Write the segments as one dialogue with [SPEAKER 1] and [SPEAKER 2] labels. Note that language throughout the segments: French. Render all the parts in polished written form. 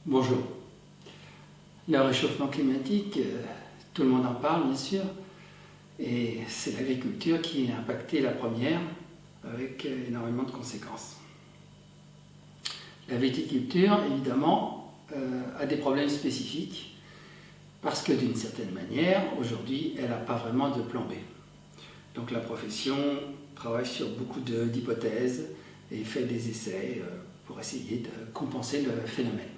[SPEAKER 1] Bonjour. Le réchauffement climatique, tout le monde en parle bien sûr, et c'est l'agriculture qui est impactée la première, avec énormément de conséquences. La viticulture, évidemment, a des problèmes spécifiques, parce que d'une certaine manière, aujourd'hui, elle n'a pas vraiment de plan B. Donc la profession travaille sur beaucoup d'hypothèses et fait des essais pour essayer de compenser le phénomène.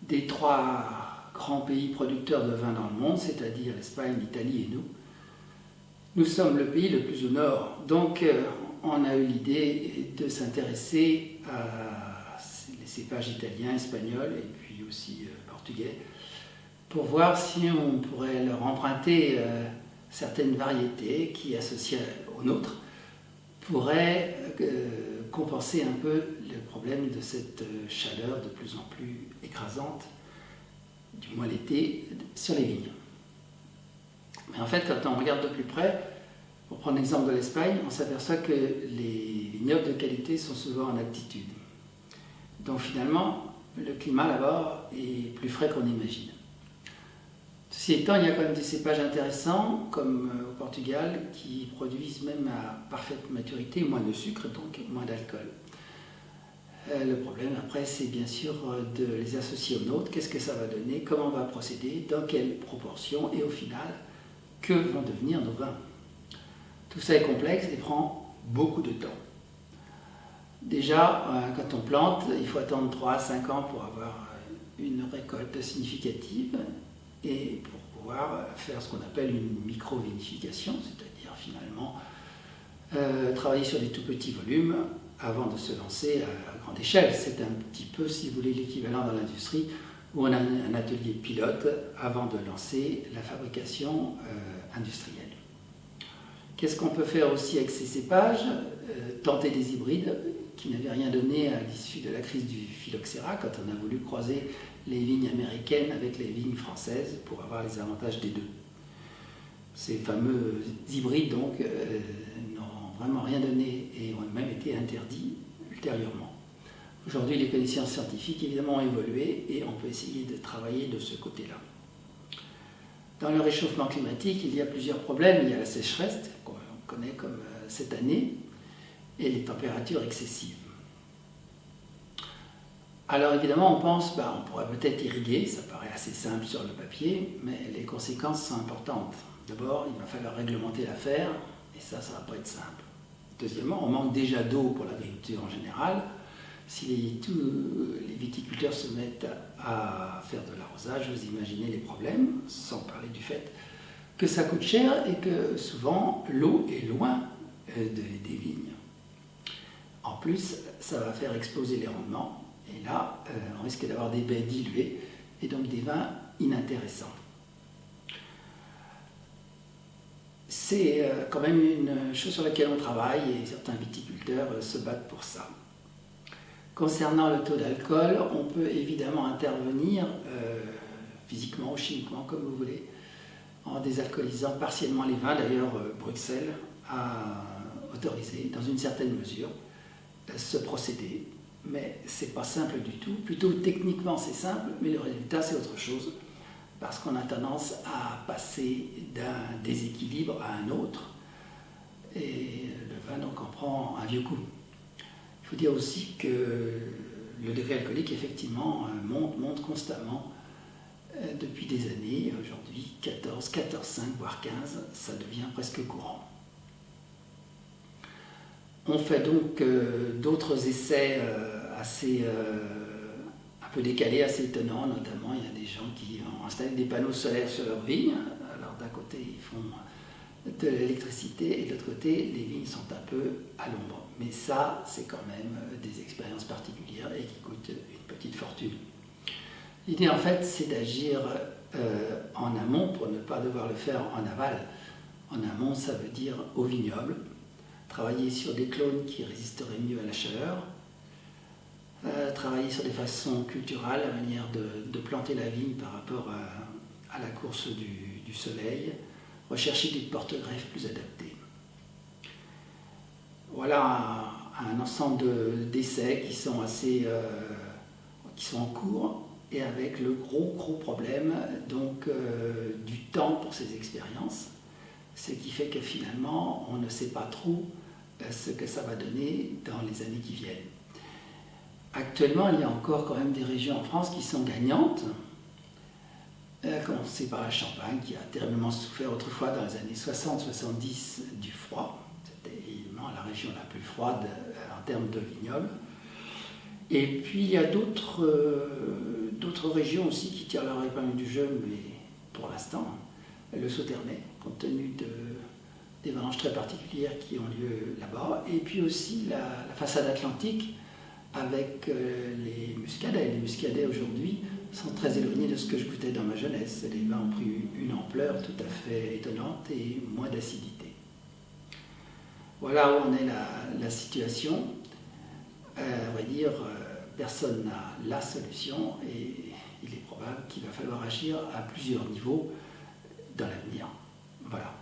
[SPEAKER 1] Des trois grands pays producteurs de vin dans le monde, c'est-à-dire l'Espagne, l'Italie et nous sommes le pays le plus au nord. Donc on a eu l'idée de s'intéresser à les cépages italiens, espagnols et puis aussi portugais, pour voir si on pourrait leur emprunter certaines variétés qui, associées aux nôtres, pourraient compenser un peu le problème de cette chaleur de plus en plus écrasante, du moins l'été, sur les vignes. Mais en fait, quand on regarde de plus près, pour prendre l'exemple de l'Espagne, on s'aperçoit que les vignobles de qualité sont souvent en altitude. Donc finalement, le climat là-bas est plus frais qu'on imagine. Ceci étant, il y a quand même des cépages intéressants, comme au Portugal, qui produisent même à parfaite maturité moins de sucre, donc moins d'alcool. Le problème après, c'est bien sûr de les associer aux nôtres. Qu'est-ce que ça va donner? Comment on va procéder? Dans quelle proportion? Et au final, que vont devenir nos vins? Tout ça est complexe et prend beaucoup de temps. Déjà, quand on plante, il faut attendre 3 à 5 ans pour avoir une récolte significative et pour pouvoir faire ce qu'on appelle une micro-vinification, c'est-à-dire finalement travailler sur des tout petits volumes avant de se lancer à grande échelle. C'est un petit peu, si vous voulez, l'équivalent dans l'industrie où on a un atelier pilote avant de lancer la fabrication industrielle. Qu'est-ce qu'on peut faire aussi avec ces cépages? Tenter des hybrides qui n'avaient rien donné à l'issue de la crise du phylloxéra, quand on a voulu croiser les vignes américaines avec les vignes françaises pour avoir les avantages des deux. Ces fameux hybrides donc n'ont vraiment rien donné et ont même été interdits ultérieurement. Aujourd'hui, les connaissances scientifiques évidemment ont évolué et on peut essayer de travailler de ce côté-là. Dans le réchauffement climatique, il y a plusieurs problèmes. Il y a la sécheresse, qu'on connaît comme cette année, et les températures excessives. Alors évidemment, on pense, on pourrait peut-être irriguer, ça paraît assez simple sur le papier, mais les conséquences sont importantes. D'abord, il va falloir réglementer l'affaire, et ça ne va pas être simple. Deuxièmement, on manque déjà d'eau pour l'agriculture en général. Si tous les viticulteurs se mettent à faire de l'arrosage, vous imaginez les problèmes, sans parler du fait que ça coûte cher et que souvent l'eau est loin des vignes. En plus, ça va faire exploser les rendements. Et là, on risque d'avoir des baies diluées et donc des vins inintéressants. C'est quand même une chose sur laquelle on travaille et certains viticulteurs se battent pour ça. Concernant le taux d'alcool, on peut évidemment intervenir physiquement ou chimiquement, comme vous voulez, en désalcoolisant partiellement les vins. D'ailleurs, Bruxelles a autorisé, dans une certaine mesure, ce procédé. Mais ce n'est pas simple du tout. Plutôt techniquement c'est simple, mais le résultat c'est autre chose. Parce qu'on a tendance à passer d'un déséquilibre à un autre. Et le vin donc en prend un vieux coup. Il faut dire aussi que le degré alcoolique effectivement monte constamment depuis des années. Aujourd'hui 14,5 voire 15, ça devient presque courant. On fait donc d'autres essais assez un peu décalés, assez étonnants. Notamment, il y a des gens qui ont installé des panneaux solaires sur leurs vignes. Alors d'un côté, ils font de l'électricité et de l'autre côté, les vignes sont un peu à l'ombre. Mais ça, c'est quand même des expériences particulières et qui coûtent une petite fortune. L'idée, en fait, c'est d'agir en amont pour ne pas devoir le faire en aval. En amont, ça veut dire au vignoble. Travailler sur des clones qui résisteraient mieux à la chaleur, travailler sur des façons culturales, la manière de planter la vigne par rapport à la course du soleil, rechercher des porte-greffes plus adaptés. Voilà un ensemble d'essais qui qui sont en cours et avec le gros problème donc, du temps pour ces expériences, ce qui fait que finalement on ne sait pas trop ce que ça va donner dans les années qui viennent. Actuellement, il y a encore quand même des régions en France qui sont gagnantes, à commencer par la Champagne qui a terriblement souffert autrefois dans les années 60-70 du froid. C'était évidemment la région la plus froide en termes de vignobles. Et puis il y a d'autres régions aussi qui tirent leur épingle du jeu, mais pour l'instant, le Sauternais, compte tenu des vendanges très particulières qui ont lieu là-bas. Et puis aussi la façade atlantique avec les muscadets. Les muscadets aujourd'hui sont très éloignés de ce que je goûtais dans ma jeunesse. Les vins ont pris une ampleur tout à fait étonnante et moins d'acidité. Voilà où en est la situation. À vrai dire, personne n'a la solution et il est probable qu'il va falloir agir à plusieurs niveaux dans l'avenir. Voilà.